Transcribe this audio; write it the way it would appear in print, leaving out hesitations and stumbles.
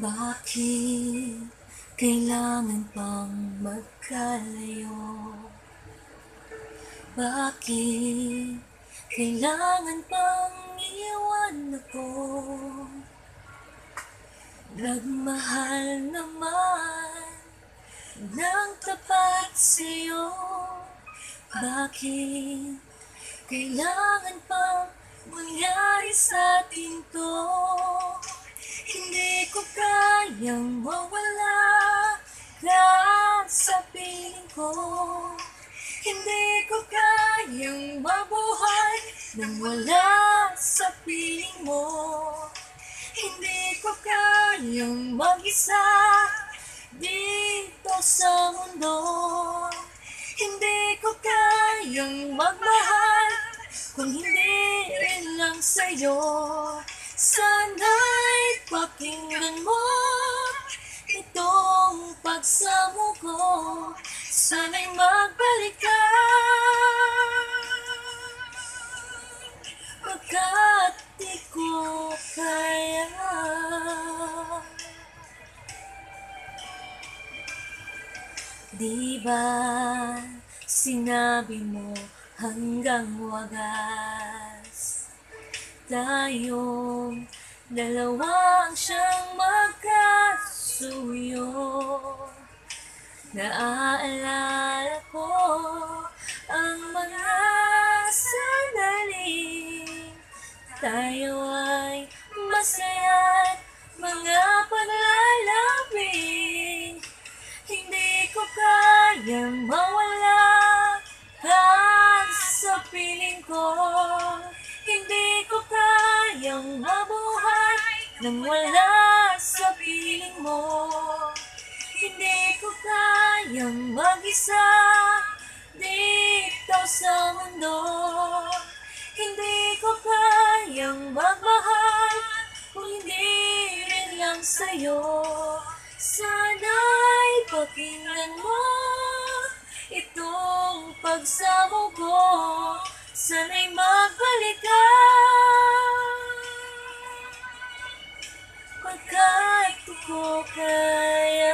Bakit kailangan pang magkalayo? Bakit kailangan pang iwan ako? Nagmahal naman ng tapat sa'yo. Bakit kailangan pang mangyari sa atin to? Hindi ko kayang mawala ka sa piling ko. Hindi ko kayang mabuhay nang wala sa piling mo. Hindi ko kayang mag-isa dito sa mundo. Hindi ko kayang magmahal kung hindi rin lang sa'yo. Sana'y pakinggan mo itong pagsamo ko. Sana'y magbalik ka, pagkat di ko kaya. Di ba sinabi mo hanggang wagas? Tayong dalawa ang siyang magkasuyo. Naaalala ko ang mga sandaling tayo ay masaya't mga paglalambing. Hindi ko kayang mawala ka sa piling ko. Hindi ko kayang mabuhay nang wala sa piling mo. Hindi ko kayang mag-isa dito sa mundo. Hindi ko kayang magmahal kung hindi rin lang sa'yo. Sana'y pakinggan mo itong pagsamo ko. Sana'y magbalik ka, pagkat di ko kaya.